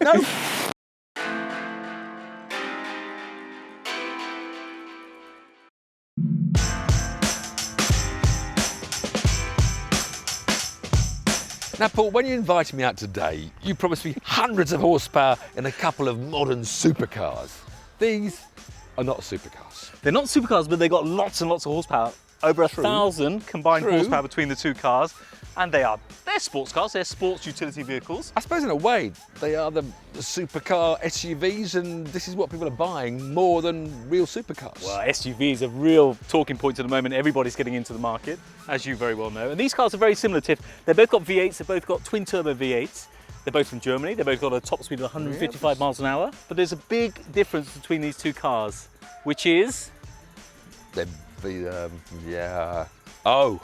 No. Now, Paul, when you invited me out today, you promised me hundreds of horsepower in a couple of modern supercars. These are not supercars. They're not supercars, but they've got lots and lots of horsepower. Over 1,000 combined horsepower between the two cars. And they're sports cars, they're sports utility vehicles. I suppose in a way, they are the supercar SUVs, and this is what people are buying more than real supercars. Well, SUVs are real talking points at the moment. Everybody's getting into the market, as you very well know. And these cars are very similar, Tiff. They've both got V8s, they've both got twin turbo V8s. They're both from Germany, they've both got a top speed of 155 miles an hour. But there's a big difference between these two cars, which is... Oh,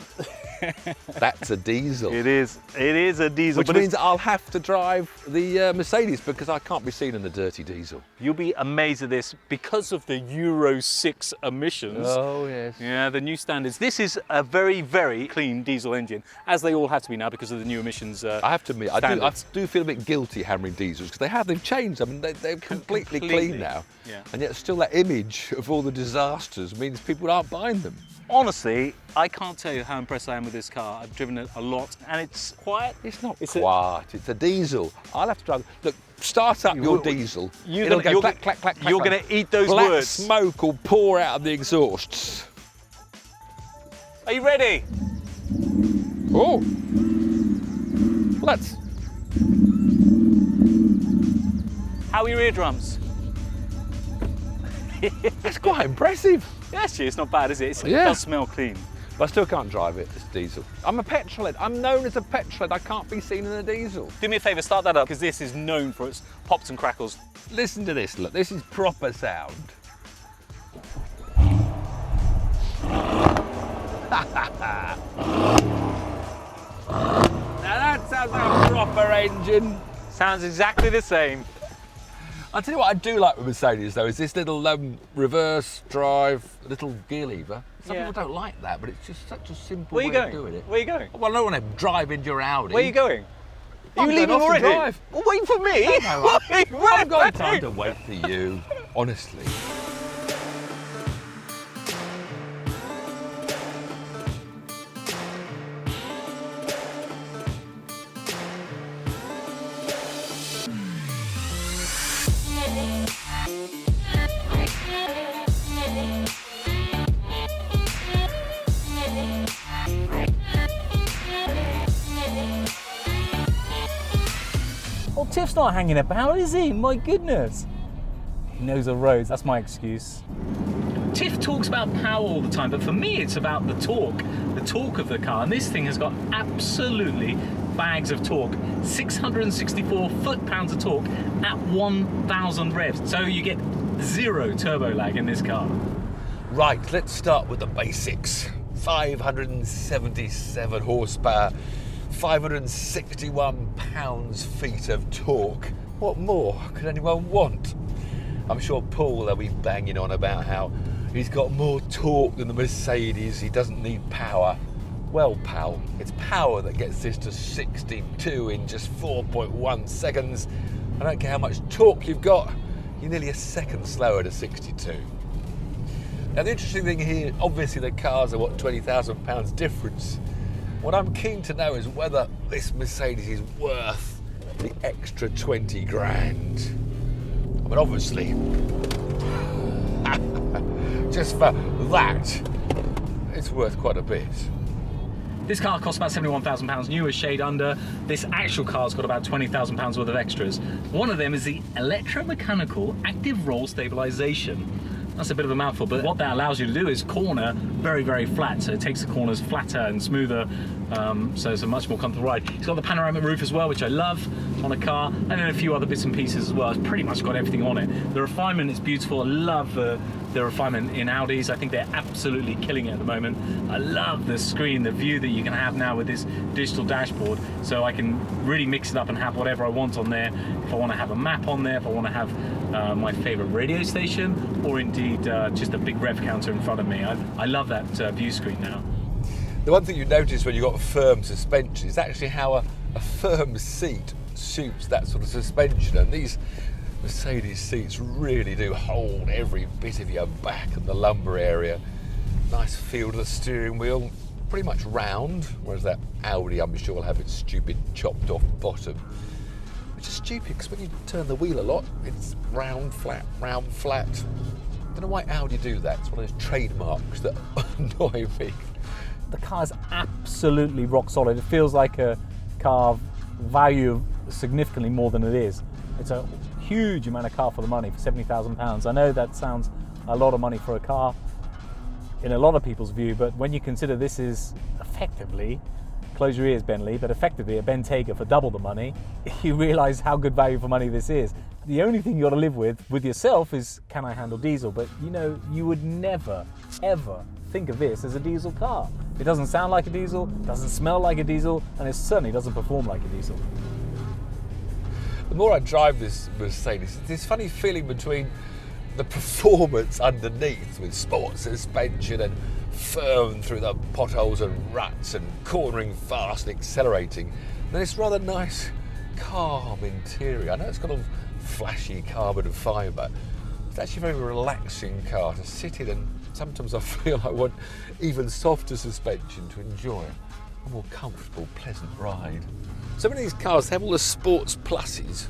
that's a diesel. It is a diesel. Which means I'll have to drive the Mercedes because I can't be seen in the dirty diesel. You'll be amazed at this because of the Euro 6 emissions. Oh, yes. Yeah, the new standards. This is a very, very clean diesel engine, as they all have to be now because of the new emissions I have to admit, I do feel a bit guilty hammering diesels because they've changed. I mean, they're completely clean now. Yeah. And yet still that image of all the disasters means people aren't buying them. Honestly, I can't tell you how impressed I am with this car. I've driven it a lot and it's quiet. It's not quiet, it's a diesel. I'll have to drive. Look, start up your diesel. It'll go clack, clack, clack, clack. You're going to eat those Black words. Smoke will pour out of the exhausts. Are you ready? Oh. Well, that's... How are your eardrums? That's quite impressive. Yeah, actually, it's not bad, is it? It does smell clean. But I still can't drive it, it's diesel. I'm a petrol head. I'm known as a petrol head. I can't be seen in a diesel. Do me a favour, start that up, because this is known for its pops and crackles. Listen to this, look. This is proper sound. Now that sounds like a proper engine. Sounds exactly the same. I'll tell you what I do like with Mercedes though, is this little reverse drive, little gear lever. Some people don't like that, but it's just such a simple way of doing it. Where are you going? Well, I don't want to drive into your Audi. Where are you going? Are you leaving off to already? drive. Well, wait for me. No, I've got time to wait for you, honestly. Well, Tiff's not hanging about, is he? My goodness. He knows the roads, that's my excuse. Tiff talks about power all the time, but for me it's about the torque of the car. And this thing has got absolutely bags of torque. 664 foot-pounds of torque at 1,000 revs. So you get zero turbo lag in this car. Right, let's start with the basics. 577 horsepower, 561 pounds-feet of torque. What more could anyone want? I'm sure Paul will be banging on about how he's got more torque than the Mercedes, he doesn't need power. Well, pal, it's power that gets this to 62 in just 4.1 seconds. I don't care how much torque you've got, you're nearly a second slower to 62. Now the interesting thing here, obviously the cars are what, 20,000 pounds difference. What I'm keen to know is whether this Mercedes is worth the extra 20 grand. I mean, obviously, just for that, it's worth quite a bit. This car costs about £71,000 new, a shade under. This actual car's got about £20,000 worth of extras. One of them is the electromechanical active roll stabilization. That's a bit of a mouthful, but what that allows you to do is corner very, very flat. So it takes the corners flatter and smoother, so it's a much more comfortable ride. It's got the panoramic roof as well, which I love on a car, and then a few other bits and pieces as well. It's pretty much got everything on it. The refinement is beautiful. I love the refinement in Audis. I think they're absolutely killing it at the moment. I love the screen, the view that you can have now with this digital dashboard, so I can really mix it up and have whatever I want on there. If I want to have a map on there, if I want to have my favorite radio station, or indeed just a big rev counter in front of me. I love that view screen now. The one thing you notice when you've got firm suspension is actually how a firm seat suits that sort of suspension, and these Mercedes seats really do hold every bit of your back and the lumbar area. Nice feel to the steering wheel, pretty much round, whereas that Audi I'm sure will have its stupid chopped off bottom, which is stupid because when you turn the wheel a lot it's round flat. I don't know why Audi do that. It's one of those trademarks that annoy me. The car is absolutely rock solid. It feels like a car value significantly more than it is. It's a huge amount of car for the money, for £70,000. I know that sounds a lot of money for a car in a lot of people's view, but when you consider this is effectively, close your ears Bentley, but effectively a Bentayga for double the money, you realise how good value for money this is. The only thing you got to live with yourself is, can I handle diesel? But you know, you would never, ever think of this as a diesel car. It doesn't sound like a diesel, doesn't smell like a diesel, and it certainly doesn't perform like a diesel. The more I drive this Mercedes, it's this funny feeling between the performance underneath with sports suspension and firm through the potholes and ruts and cornering fast and accelerating. Then this rather nice, calm interior. I know it's got a flashy carbon fibre. It's actually a very relaxing car to sit in, and sometimes I feel I want even softer suspension to enjoy a more comfortable, pleasant ride. So many of these cars have all the sports pluses.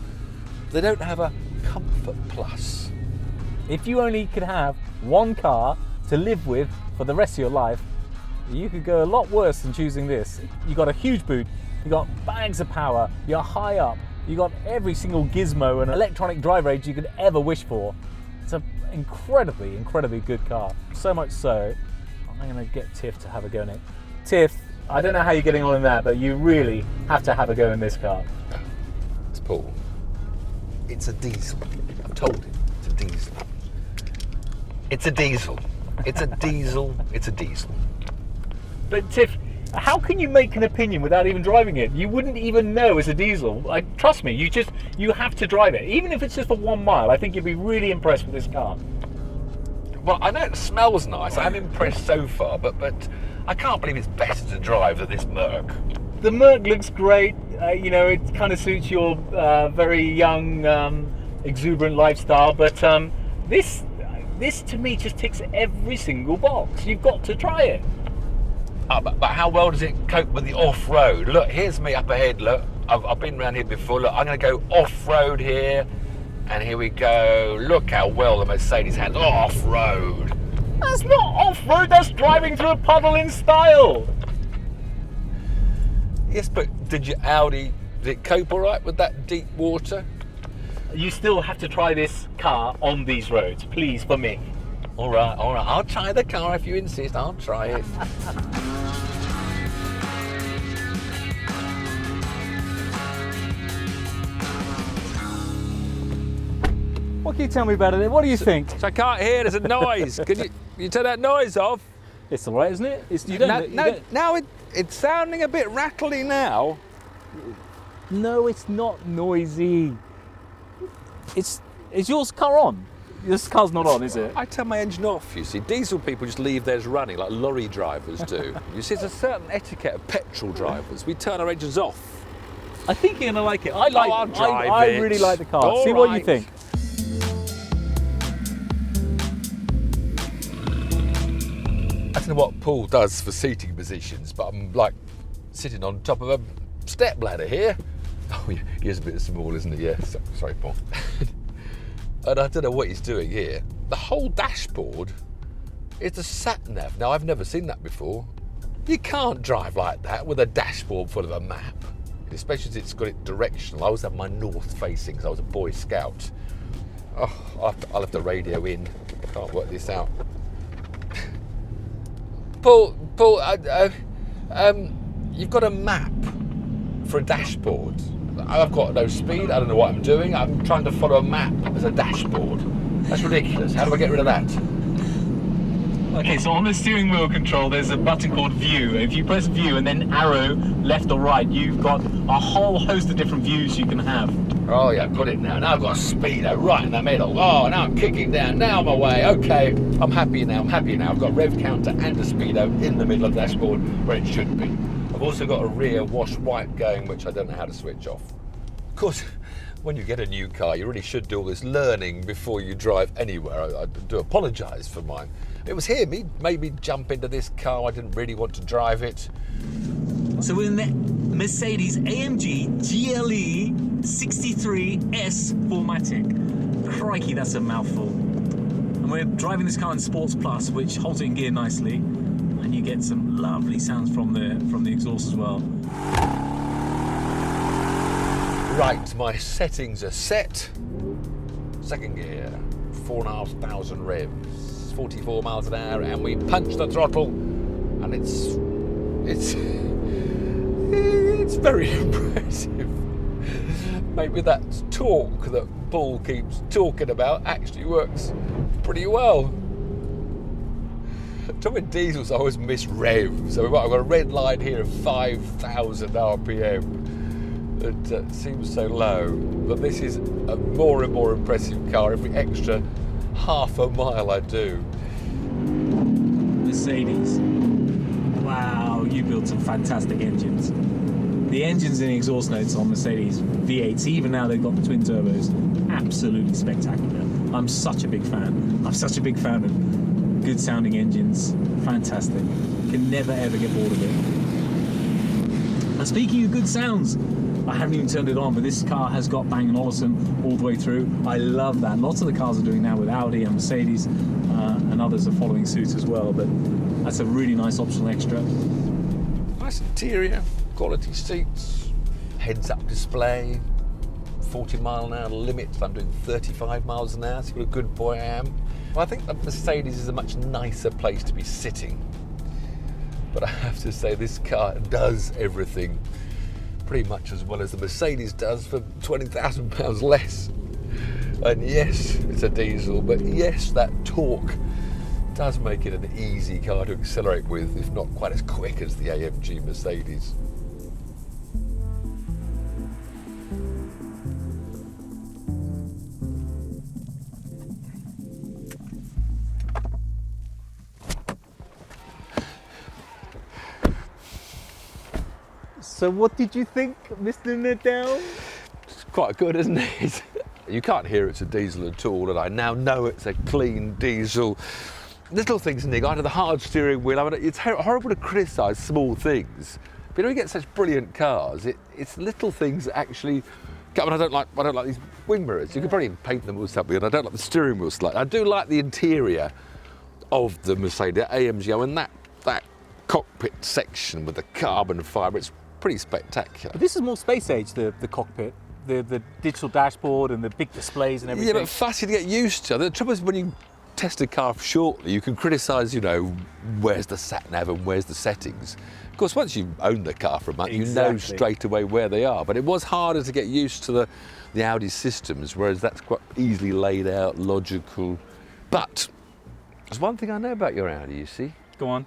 They don't have a comfort plus. If you only could have one car to live with for the rest of your life, you could go a lot worse than choosing this. You got a huge boot, you got bags of power, you're high up, you got every single gizmo and electronic drive range you could ever wish for. It's an incredibly, incredibly good car. So much so, I'm going to get Tiff to have a go in it. Tiff, I don't know how you're getting on in that, but you really have to have a go in this car. It's Paul. It's a diesel. I've told him it's a diesel. It's a diesel. It's a diesel. It's a diesel. But Tiff, how can you make an opinion without even driving it? You wouldn't even know it's a diesel. Trust me, you have to drive it. Even if it's just for 1 mile, I think you'd be really impressed with this car. Well, I know it smells nice. I'm impressed so far, but I can't believe it's better to drive than this Merc. The Merc looks great. You know, it kind of suits your very young, exuberant lifestyle. But this to me just ticks every single box. You've got to try it. But how well does it cope with the off-road? Look, here's me up ahead. Look, I've been around here before. Look, I'm going to go off-road here. And here we go. Look how well the Mercedes handles off-road. That's not off-road, that's driving through a puddle in style. Yes, but did your Audi, did it cope all right with that deep water? You still have to try this car on these roads, please, for me. All right. I'll try the car if you insist. I'll try it. What can you tell me about it? What do you think? So I can't hear. There's a noise. Can you turn that noise off? It's all right, isn't it? Now it's sounding a bit rattly now. No, it's not noisy. Is yours car on? This car's not on, is it? I turn my engine off, you see. Diesel people just leave theirs running like lorry drivers do. You see, there's a certain etiquette of petrol drivers. We turn our engines off. I think you're going to like it. I'll drive I it. really like the car. All See right. what you think. I don't know what Paul does for seating positions, but I'm like sitting on top of a step ladder here. Oh, yeah, he is a bit small, isn't he? Yeah, sorry, Paul. And I don't know what he's doing here. The whole dashboard is a sat-nav. Now, I've never seen that before. You can't drive like that with a dashboard full of a map, especially as it's got it directional. I always have my north facing because I was a Boy Scout. Oh, I'll have to radio in. I can't work this out. Paul, you've got a map for a dashboard. I've got no speed, I don't know what I'm doing. I'm trying to follow a map as a dashboard. That's ridiculous. How do I get rid of that? Okay, so on the steering wheel control, there's a button called View. If you press View and then arrow left or right, you've got a whole host of different views you can have. Oh yeah, I've got it now. Now I've got a speedo right in the middle. Oh, now I'm kicking down. Now I'm away. Okay, I'm happy now. I've got a rev counter and a speedo in the middle of the dashboard where it should be. I've also got a rear wash wipe going, which I don't know how to switch off. Of course, when you get a new car, you really should do all this learning before you drive anywhere. I do apologise for mine. It was him. He made me jump into this car. I didn't really want to drive it. So we're in the Mercedes-AMG GLE 63S 4MATIC. Crikey, that's a mouthful. And we're driving this car in Sports Plus, which holds it in gear nicely, and you get some lovely sounds from the exhaust as well. Right, my settings are set. Second gear, 4,500 revs, 44 miles an hour, and we punch the throttle, and it's very impressive. Maybe that torque that Paul keeps talking about actually works pretty well. With diesels, I always miss revs. So I've got a red line here of 5,000 RPM. It seems so low, but this is a more and more impressive car every extra half a mile I do. Mercedes. Wow, you built some fantastic engines. The engines and the exhaust notes on Mercedes V8s, even now they've got the twin turbos, absolutely spectacular. I'm such a big fan. I'm such a big fan of good sounding engines. Fantastic. Can never ever get bored of it. And speaking of good sounds, I haven't even turned it on, but this car has got Bang & Olufsen all the way through. I love that. Lots of the cars are doing that with Audi and Mercedes, and others are following suit as well, but that's a really nice optional extra. Nice interior, quality seats, heads-up display, 40 mile an hour limit. I'm doing 35 miles an hour, see what a good boy I am. Well, I think that Mercedes is a much nicer place to be sitting. But I have to say, this car does everything pretty much as well as the Mercedes does for £20,000 less. And yes, it's a diesel, but yes, that torque does make it an easy car to accelerate with, if not quite as quick as the AMG Mercedes. So what did you think, Mr. Needell? It's quite good, isn't it? You can't hear it's a diesel at all, and I now know it's a clean diesel. Little things, Nick, I had the hard steering wheel. I mean, it's horrible to criticise small things, but when you get such brilliant cars, it's little things that actually. I mean, I don't like these wing mirrors. You could probably paint them or something, and I don't like the steering wheel slightly. I do like the interior of the Mercedes-AMG. I mean, that cockpit section with the carbon fibre, it's pretty spectacular. But this is more space age, the cockpit. The digital dashboard and the big displays and everything. Yeah, but fussy to get used to. The trouble is when you test a car shortly, you can criticise, where's the sat-nav and where's the settings. Of course, once you own the car for a month, you know straight away where they are. But it was harder to get used to the Audi systems, whereas that's quite easily laid out, logical. But there's one thing I know about your Audi, you see. Go on.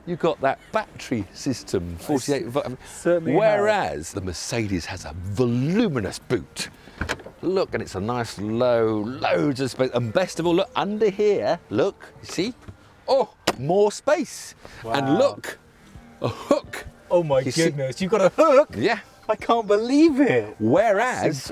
You've got that battery system, 48 volt. Certainly. Whereas the Mercedes has a voluminous boot. Look, and it's a nice loads of space. And best of all, look, under here, look, you see? Oh, more space. Wow. And look, a hook. Oh my goodness, you've got a hook? Yeah. I can't believe it. Whereas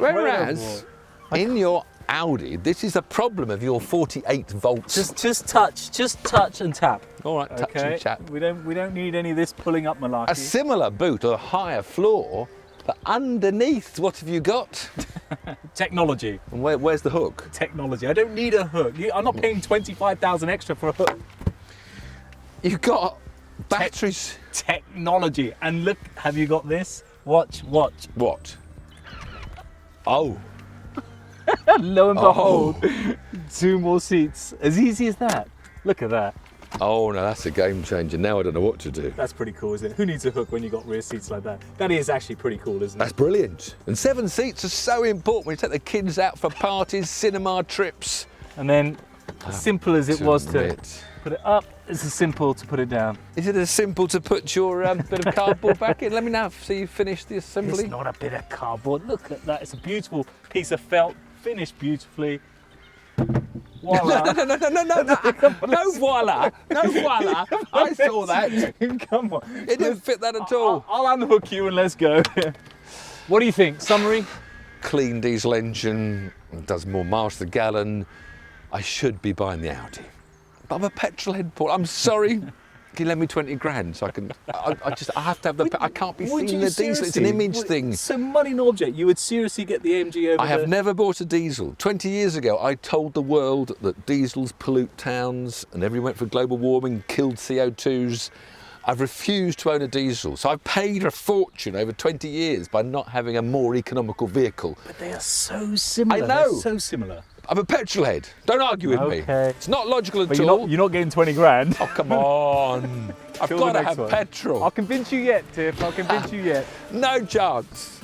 in your Audi, this is a problem of your 48 volts. Just touch and tap. All right, touch and chat. We don't need any of this pulling up malarkey. A similar boot or a higher floor, but underneath, what have you got? Technology. And where's the hook? Technology. I don't need a hook. I'm not paying 25,000 extra for a hook. You've got batteries. Technology. And look, have you got this? Watch. What? Oh. Lo and behold, 2 more seats. As easy as that. Look at that. Oh no, that's a game changer. Now I don't know what to do. That's pretty cool, isn't it? Who needs a hook when you've got rear seats like that? That is actually pretty cool, isn't it? That's brilliant. And 7 seats are so important when you take the kids out for parties, cinema trips. And then, as simple as it was to admit. put it up, it's as simple to put it down. Is it as simple to put your bit of cardboard back in? Let me know, so you finished the assembly. It's not a bit of cardboard. Look at that. It's a beautiful piece of felt, finished beautifully. Voila. No, voila. No, voila. I saw that. Come on. It didn't fit that at all. I'll unhook you and let's go. What do you think? Summary? clean diesel engine, does more miles to the gallon, I should be buying the Audi. But I'm a petrol head, Paul. I'm sorry. Can you lend me 20 grand so I can? I have to have the. I can't be seeing the diesel. It's an image thing. So money and object. You would seriously get the AMG over. I have never bought a diesel. 20 years ago, I told the world that diesels pollute towns, and everyone went for global warming, killed CO2s. I've refused to own a diesel, so I've paid a fortune over 20 years by not having a more economical vehicle. But they are so similar. I know. They're so similar. I'm a petrol head. Don't argue with me. It's not logical at But all. you're not getting 20 grand. Oh, come on. I've Till got the to next have one. petrol. I'll convince you yet, Tiff. I'll convince you yet. No chance.